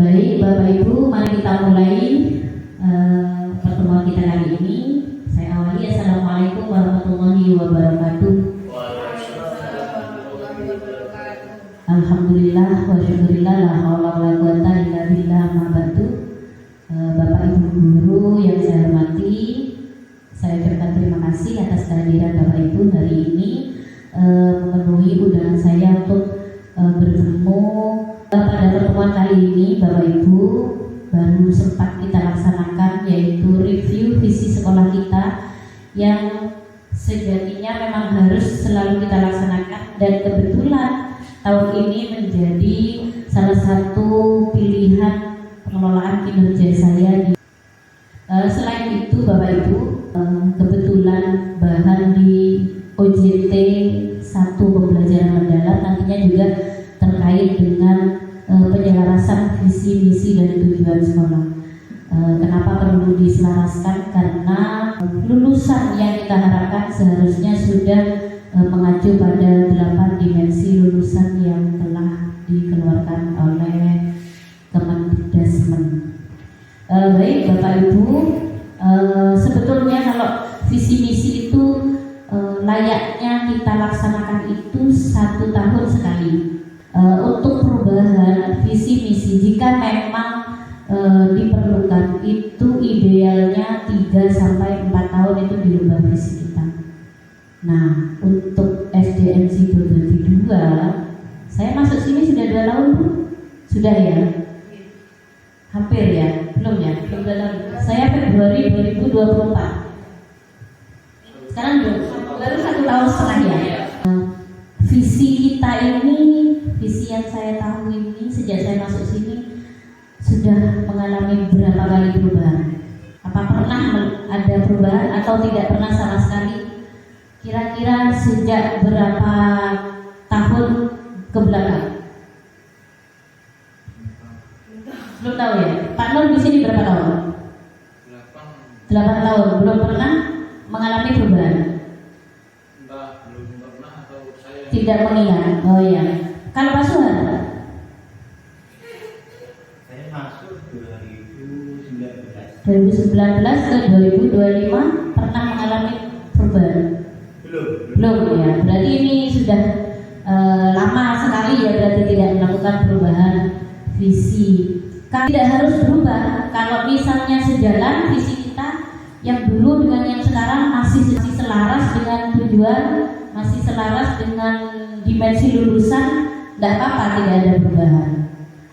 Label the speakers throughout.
Speaker 1: Baik, Bapak Ibu, mari kita mulai pertemuan kita kali ini. Saya awali, Assalamualaikum warahmatullahi wabarakatuh. Alhamdulillah wa syukurillah la haula wala quwata illa billah ma ba'du. Bapak Ibu guru yang saya hormati, saya ucapkan terima kasih atas kehadiran Bapak Ibu hari ini memenuhi undangan saya untuk bertemu. Pada pertemuan kali ini Bapak Ibu baru sempat kita laksanakan, yaitu review visi sekolah kita yang sejatinya memang harus selalu kita laksanakan, dan kebetulan tahun ini menjadi salah satu pilihan pengelolaan kinerja saya. Selain itu Bapak Ibu, kebetulan bahan di OJT 1 pembelajaran mendalam nantinya juga terkait dengan penyelarasan visi misi dan tujuan sekolah. Kenapa perlu diselaraskan? Karena lulusan yang kita harapkan seharusnya sudah mengacu pada 8 dimensi lulusan yang telah dikeluarkan oleh Kemendikbudrismen. Baik Bapak Ibu, sebetulnya kalau visi misi itu layaknya kita laksanakan itu 1 tahun sekali. Untuk perubahan visi misi jika memang diperlukan, itu idealnya 3-4 tahun itu dirubah visi kita. Nah, untuk SDMC 2022 saya masuk sini sudah 2 tahun Bu? Sudah ya? Hampir ya? Belum ya? Belum 2 tahun. Saya Februari 2024. Sekarang baru 1 tahun setengah ya. Visi kita ini, visi yang saya tahu ini sejak saya masuk sini sudah mengalami berapa kali perubahan. Apa pernah ada perubahan atau tidak pernah sama sekali? Kira-kira sejak berapa tahun ke belakang? Belum tahu ya. Pak Nur di sini berapa tahun? 8 tahun. Belum pernah mengalami perubahan. Tidak mengingat. Oh iya. Kalau Pak Suhar?
Speaker 2: Saya masuk 2019
Speaker 1: ke 2025 pernah mengalami perubahan? Belum ya. Berarti ini sudah lama sekali ya, berarti tidak melakukan perubahan visi. Tidak harus berubah. Kalau misalnya sejalan visi kita yang dulu dengan yang sekarang masih selaras dengan tujuan, masih selaras dengan dimensi lulusan, tidak apa-apa, tidak ada perubahan.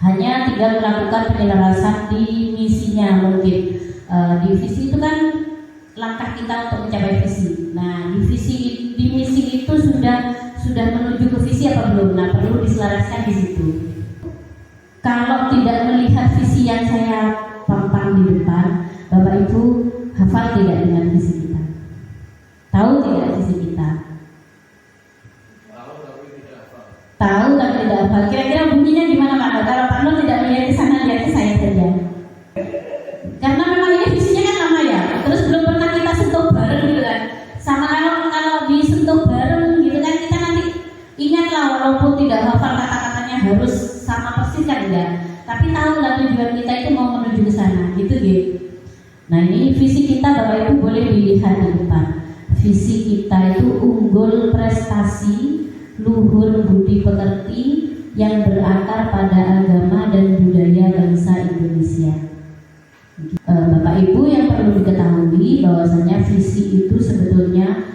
Speaker 1: Hanya tinggal melakukan penyelarasan di misinya mungkin. Di visi itu kan langkah kita untuk mencapai visi. Nah, di misi itu sudah menuju ke visi apa belum? Nah, perlu diselaraskan di situ. Kalau tidak melihat visi yang saya pampang di depan, Bapak Ibu hafal tidak dengan visi kita? Tahu tidak visi kita? Tahu tapi tidak hafal. Kira-kira bunyinya gimana Pak? Kalau Pak Nur tidak melihat ke sana, lihat ke saya saja. Karena memang ini visinya kan lama ya. Terus belum pernah kita sentuh bareng gitu kan. Sama kalau disentuh bareng gitu kan, kita nanti ingatlah, walaupun tidak hafal kata-katanya harus sama persis kan enggak. Tapi tahulah tujuan kita itu mau menuju ke sana, gitu gitu. Nah, ini visi kita Bapak Ibu boleh dilihat di depan. Visi kita itu unggul prestasi, luhur budi pekerti yang berakar pada agama dan budaya bangsa Indonesia. Bapak Ibu yang perlu diketahui bahwasanya visi itu sebetulnya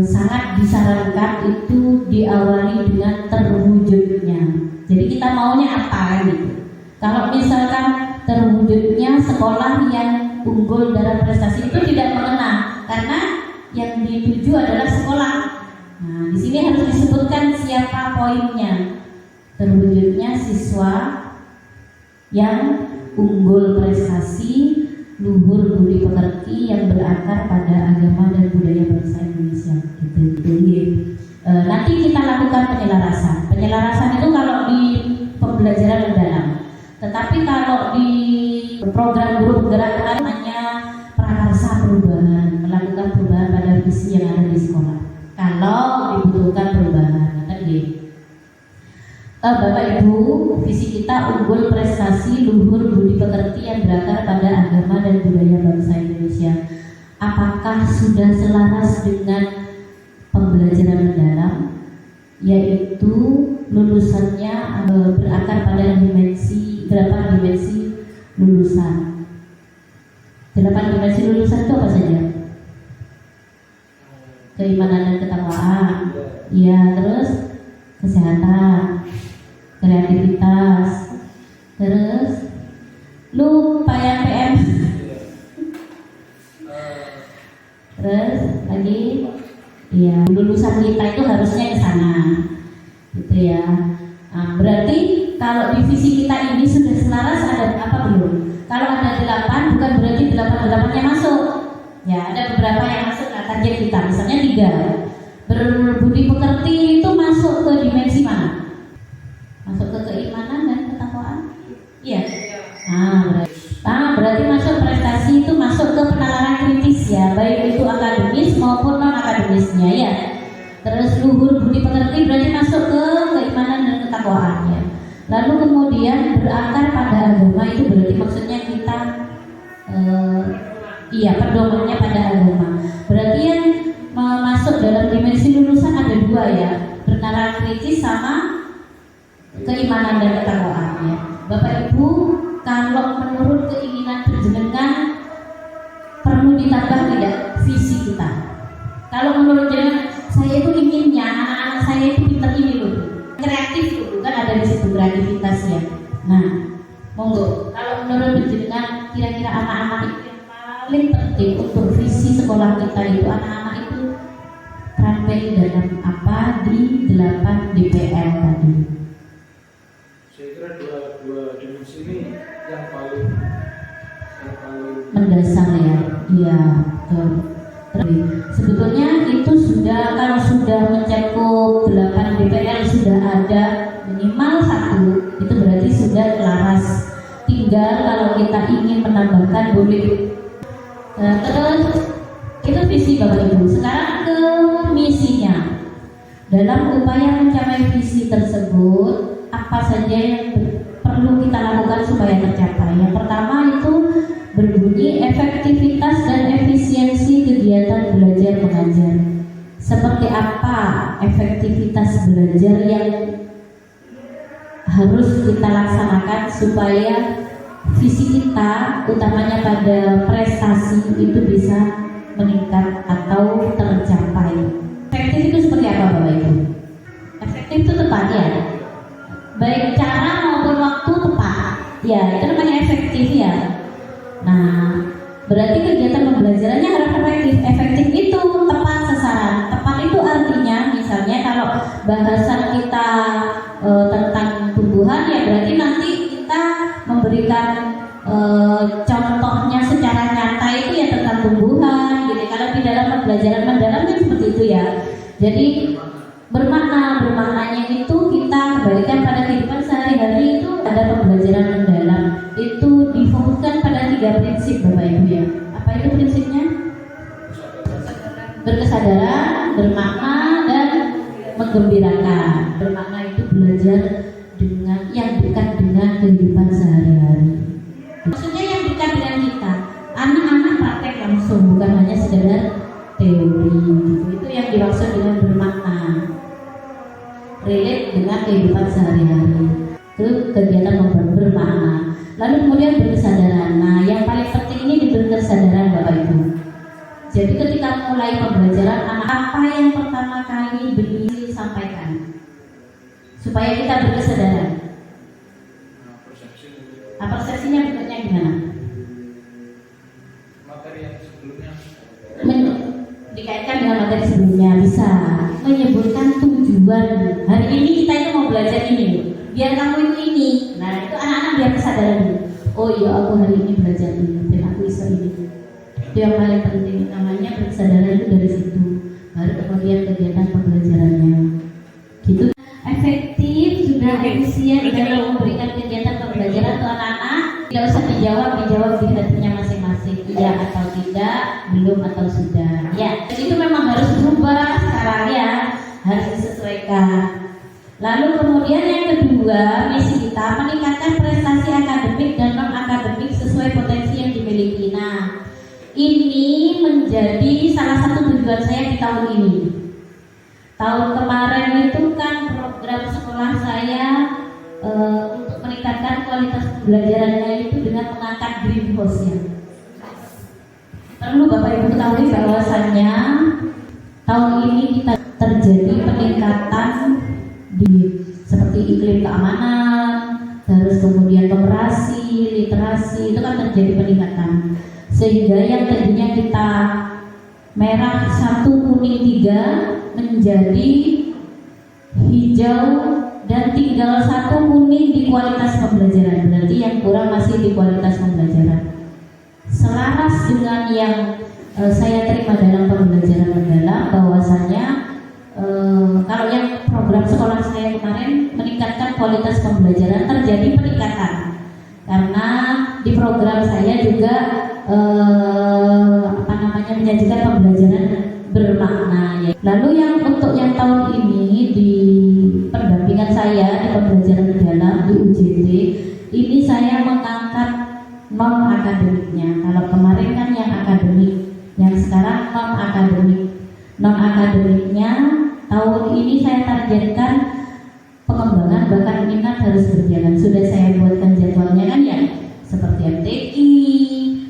Speaker 1: sangat disarankan itu diawali dengan terwujudnya. Jadi kita maunya apa gitu. Kalau misalkan terwujudnya sekolah yang unggul dalam prestasi itu tidak mengena, karena yang dituju adalah sekolah. Nah, di sini harus disebutkan siapa poinnya. Terwujudnya siswa yang unggul prestasi, luhur budi pekerti yang berakar pada agama dan budaya bangsa Indonesia. Gitu. Nanti kita lakukan penyelarasan. Penyelarasan itu kalau di pembelajaran mendalam. Tetapi kalau di program guru penggerak hanya prakarsa perubahan, melakukan perubahan pada visi yang ada di sekolah. Kalau dibutuhkan perubahan, kan gitu. Bapak Ibu, visi kita unggul prestasi luhur budi pekerti yang berakar pada agama dan budaya bangsa Indonesia. Apakah sudah selaras dengan pembelajaran mendalam, yaitu lulusannya berakar pada berapa dimensi lulusan? 8 dimensi lulusan itu apa saja? Keimanan dan ketakwaan, ya, terus kesehatan, kreativitas, terus lupa yang PM, terus lagi, ya, lulusan kita itu harusnya ke sana, gitu ya. Nah, berarti kalau divisi kita ini sudah selaras ada apa belum? Kalau ada 8 bukan berarti 8-8-nya masuk. Ya, ada beberapa yang masuk ke target kita, misalnya 3. Berbudi pekerti itu masuk ke dimensi mana? Masuk ke keimanan dan ketakwaan? Iya. Berarti masuk prestasi itu masuk ke penalaran kritis ya, baik itu akademis maupun non akademisnya ya. Terus luhur budi pekerti berarti masuk ke keimanan dan ketakwaan ya. Lalu kemudian berakar pada agama itu berarti maksudnya kita pedomannya pada agama. Berarti yang masuk dalam dimensi lulusan ada 2 ya, bernalar kritis sama keimanan dan ketakwaan ya. Bapak Ibu, kalau menurut keinginan penjenengan perlu ditambah tidak visi kita? Kalau menurut jenengan, saya itu inginnya anak-anak saya itu pintar ini loh, kreatif loh, kan ada di situ kreativitas ya. Nah, monggo. Kalau menurut penjenengan kira-kira anak-anak itu yang paling penting untuk visi sekolah kita itu anak-anak itu terampil dalam apa di 8 DPL tadi?
Speaker 3: Saya kira dua dimensi ini yang paling
Speaker 1: mendasar ya. Iya, betul. Sebetulnya itu sudah, kalau sudah mencakup 8 DPL sudah ada minimal 1, itu berarti sudah selaras. Tinggal kalau kita ingin menambahkan boleh. Terus itu visi Bapak Ibu. Sekarang ke misinya. Dalam upaya mencapai visi tersebut, apa saja yang perlu kita lakukan supaya tercapai? Yang pertama itu berbunyi efektivitas dan efisiensi kegiatan belajar mengajar. Seperti apa efektivitas belajar yang harus kita laksanakan supaya visi kita utamanya pada prestasi itu bisa meningkat atau tercapai. Efektif itu seperti apa Bapak Ibu? Efektif itu tepat ya, baik cara maupun waktu tepat ya, itu namanya efektif ya. Nah, berarti kegiatan pembelajarannya harus efektif. Efektif itu tepat sasaran. Tepat itu artinya misalnya kalau bahasan kita tentang tumbuhan ya berarti nanti kita memberikan contohnya secara nyata itu ya tentang tumbuhan gitu. Kalau di dalam pembelajaran mendalam kan seperti itu ya. Jadi bermaknanya itu kita kembalikan pada kehidupan sehari-hari itu ada pembelajaran mendalam itu difokuskan pada 3 prinsip Bapak Ibu ya. Apa itu prinsipnya? Berkesadaran, bermakna, dan menggembirakan. Bermakna itu belajar dengan yang dekat dengan kehidupan sehari-hari. Maksudnya yang dekat dengan kita. Anak-anak praktek langsung, bukan hanya sekedar teori gitu. Itu yang dimaksud dengan bermakna, relate dengan kehidupan sehari-hari. Itu kegiatan bermakna. Lalu kemudian berkesadaran. Nah, yang paling penting ini diberi kesadaran Bapak Ibu. Jadi ketika mulai pembelajaran, apa yang pertama kali beliau sampaikan supaya kita berkesadaran? Persepsinya bentuknya gimana?
Speaker 3: Materi yang sebelumnya
Speaker 1: dikaitkan dengan materi sebelumnya, bisa menyebutkan tujuan. Hari ini kita itu mau belajar ini, biar kamu ini. Nah, itu anak-anak biar kesadaran. Oh iya, aku hari ini belajar ini dan aku bisa ini. Itu yang paling penting, namanya berkesadaran itu dari situ. Baru kemudian kegiatan pembelajarannya. Gitu. Efektif, sudah efisien dalam memberikan kegiatan pembelajaran untuk anak-anak. Tidak usah dijawab di hatinya masing-masing. Iya atau tidak, belum atau sudah. Ya, jadi itu memang harus berubah sekarang ya, harus disesuaikan. Lalu kemudian yang kedua, misi kita meningkatkan prestasi akademik dan non akademik sesuai potensi yang dimiliki. Nah, ini menjadi salah satu tujuan saya di tahun ini. Tahun kemarin itu kan program sekolah saya untuk meningkatkan kualitas pembelajarannya itu dengan mengangkat greenhouse-nya. Perlu Bapak Ibu ketahui bahwasannya tahun ini kita terjadi peningkatan di seperti iklim keamanan, terus kemudian komerasi, literasi, itu kan terjadi peningkatan. Sehingga yang tadinya kita merah 1, kuning 3 menjadi hijau dan tinggal 1 kuning di kualitas pembelajaran. Berarti yang kurang masih di kualitas pembelajaran. Selaras dengan yang saya terima dalam pembelajaran mendalam, bahwasanya kalau yang program sekolah saya kemarin meningkatkan kualitas pembelajaran, terjadi peningkatan karena di program saya juga menyajikan pembelajaran bermakna ya. Lalu yang untuk yang tahun ini di pendampingan saya di pembelajaran mendalam di UJT ini saya mengangkat non akademiknya. Kalau kemarin kan yang akademik, yang sekarang non akademik. Non akademiknya tahun ini saya targetkan pengembangan bakat minat harus berjalan. Sudah saya buatkan jadwalnya kan ya, seperti MTI,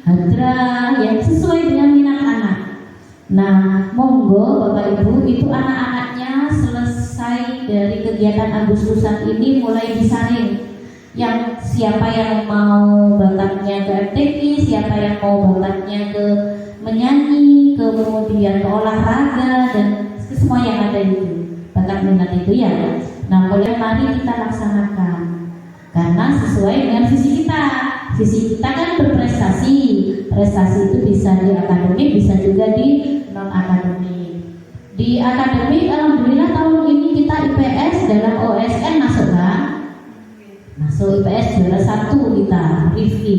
Speaker 1: Hadra yang sesuai dengan minat anak. Nah, monggo Bapak Ibu itu anak-anaknya selesai dari kegiatan Agustusan ini mulai disaring. Yang siapa yang mau bakatnya ke MTQ, siapa yang mau bakatnya ke menyanyi, kemudian ke olahraga dan semua yang ada itu bakat minat itu ya. Nah, oleh mari kita laksanakan karena sesuai dengan visi kita. Visi kita kan berprestasi. Prestasi itu bisa di akademik, bisa juga di non akademik. Di akademik alhamdulillah tahun ini kita IPS dalam OSN masuk kan? Masuk IPS juara 1 kita, Rifki.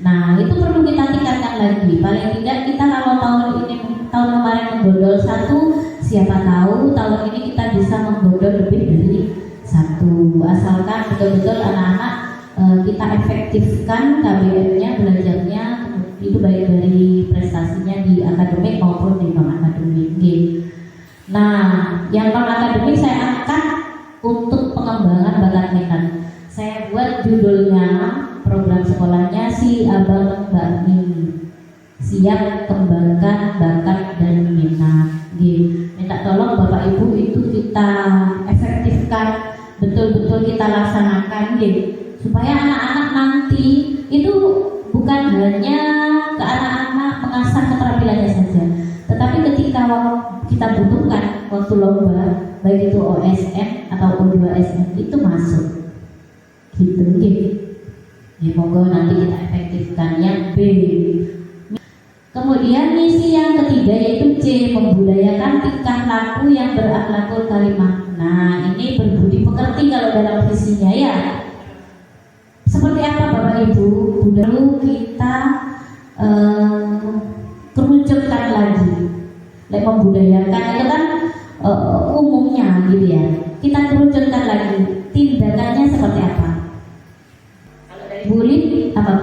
Speaker 1: Nah, itu perlu kita tingkatkan lagi. Paling tidak kita kalau tahun kemarin menggondol 1, siapa tahu tahun ini kita bisa menggondol lebih dari 1. Asalkan betul-betul anak-anak kita efektifkan KBM-nya, belajarnya itu baik dari prestasinya di akademik maupun di non akademik. Nah, yang non akademik saya angkat untuk pengembangan bakat minat. Saya buat judulnya program sekolahnya Si Abang Mbak Mi, siap kembangkan bakat dan minat. Minta tolong Bapak Ibu itu kita efektifkan, betul-betul kita laksanakan supaya anak-anak nanti itu bukan hanya ke anak-anak mengasah keterampilannya saja, tetapi ketika kita butuhkan waktu lomba, baik itu OSN atau O2SN itu masuk. Gitu. Ya, monggo nanti kita efektifkan yang B. Kemudian misi yang ketiga yaitu C, membudayakan tingkah laku yang berakhlakul karimah. Nah, ini berbudi pekerti kalau dalam visinya ya. Seperti apa Bapak Ibu? Dulu kita kerucutkan lagi. Membudayakan itu kan umumnya gitu ya. Kita kerucutkan lagi. Tindakannya seperti apa? Bully apa?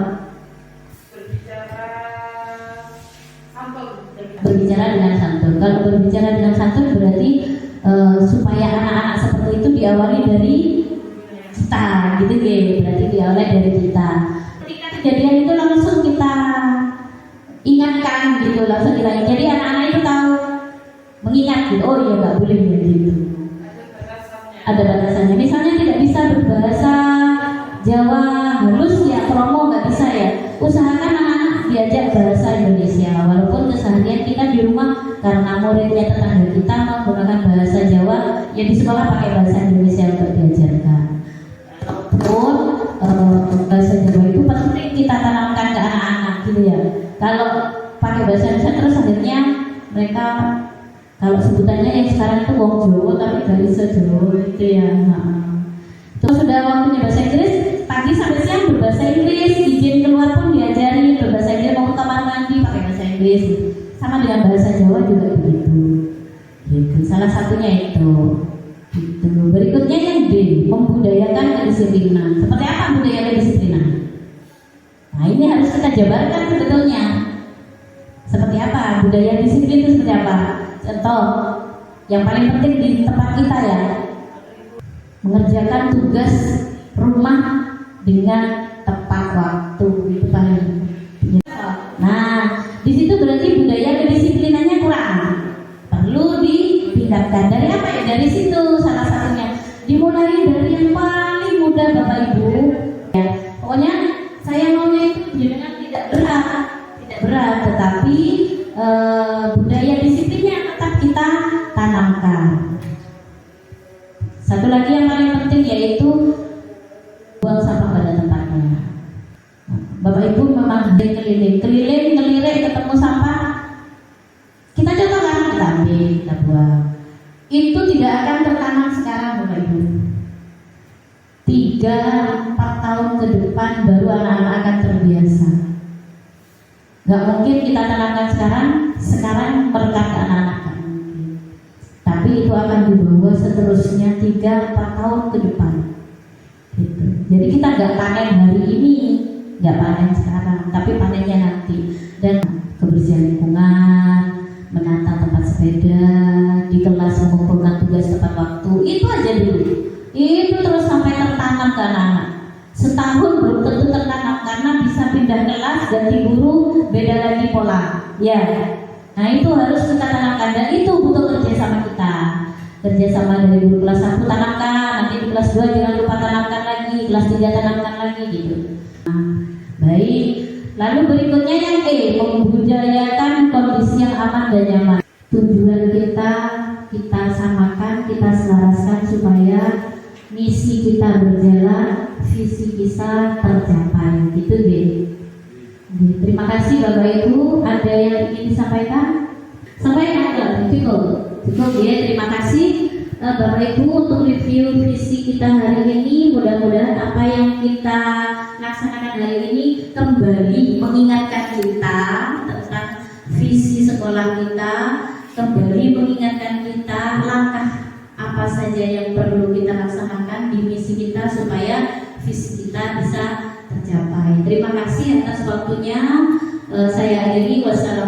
Speaker 1: Berbicara dengan santun. Kalau berbicara dengan santun berarti supaya anak-anak seperti itu diawali dari kita, gitu berarti diawali dari kita. Ketika kejadian itu langsung kita ingatkan gitu, langsung kita. Jadi anak-anak itu tahu mengingat gitu. Oh iya nggak boleh gitu. Ada batasannya. Misalnya tidak bisa berbahasa Jawa halus ya, promo nggak bisa ya. Usahakan anak-anak diajak bahasa Indonesia. Walaupun keseharian kita di rumah karena muridnya tetangga kita menggunakan bahasa Jawa, ya di sekolah pakai bahasa Indonesia untuk diajarkan. Ataupun bahasa Jawa itu penting kita tanamkan ke anak-anak gitu ya. Kalau pakai bahasa Indonesia terus akhirnya mereka kalau sebutannya yang sekarang itu wong Jawa tapi nggak bisa Jawa gitu ya. Terus sudah waktunya bahasa Inggris, pagi sampai siang berbahasa Inggris, izin keluar pun diajari berbahasa Inggris, mau ke kamar mandi pakai bahasa Inggris. Sama dengan bahasa Jawa juga begitu. Gitu. Salah satunya itu. Gitu. Berikutnya yang D, membudayakan kedisiplinan. Seperti apa budaya kedisiplinan? Nah, ini harus kita jabarkan sebetulnya. Seperti apa budaya disiplin itu, seperti apa? Contoh yang paling penting di tempat kita ya, mengerjakan tugas rumah dengan tepat waktu, itu paling. Nah, di situ berarti budaya kedisiplinannya kurang, perlu ditingkatkan. Dari apa ya? Dari situ salah satunya. Dimulai dari yang paling mudah Bapak Ibu. Ya, pokoknya saya maunya itu jangan tidak berat, tetapi budaya disiplinnya tetap kita tanamkan. Satu lagi yang paling penting yaitu buang sampah pada tempatnya. Bapak Ibu memang keliling ketemu sampah, kita contohkan, kita ambil, kita buang. Itu tidak akan tertanam sekarang Bapak Ibu. 3-4 tahun ke depan baru anak-anak akan terbiasa. Gak mungkin kita tanamkan sekarang berkat anak-anak. Tapi itu akan dibawa seterusnya 3-4 tahun ke depan. Gitu. Jadi kita gak panen hari ini, gak panen sekarang, tapi panennya nanti. Dan kebersihan lingkungan, menata tempat sepeda, di kelas mengumpulkan tugas tepat waktu, itu aja dulu. Itu terus sampai tertanam ke anak-anak. Setahun belum tentu tertanam karena bisa pindah kelas, ganti guru, beda lagi pola. Ya, nah itu harus kita tanamkan dan itu butuh kerjasama kita. Kerjasama dari guru kelas 1 tanamkan, nanti di kelas 2 jangan lupa tanamkan lagi, kelas 3 tanamkan lagi gitu. Nah, baik. Lalu berikutnya yang E, membudayakan kondisi yang aman dan nyaman. Tujuan kita samakan, kita selaraskan supaya misi kita berjalan, visi kita tercapai. Gitu deh. Terima kasih Bapak Ibu. Ada yang ingin disampaikan? Sampaikan enggak? Cukup ya. Terima kasih Bapak Ibu untuk review visi kita hari ini. Mudah-mudahan apa yang kita laksanakan hari ini kembali mengingatkan kita tentang visi sekolah kita, kembali mengingatkan kita langkah apa saja yang perlu kita laksanakan di misi kita supaya visi kita bisa tercapai. Terima kasih atas waktunya. Saya akhiri. Wassalamualaikum.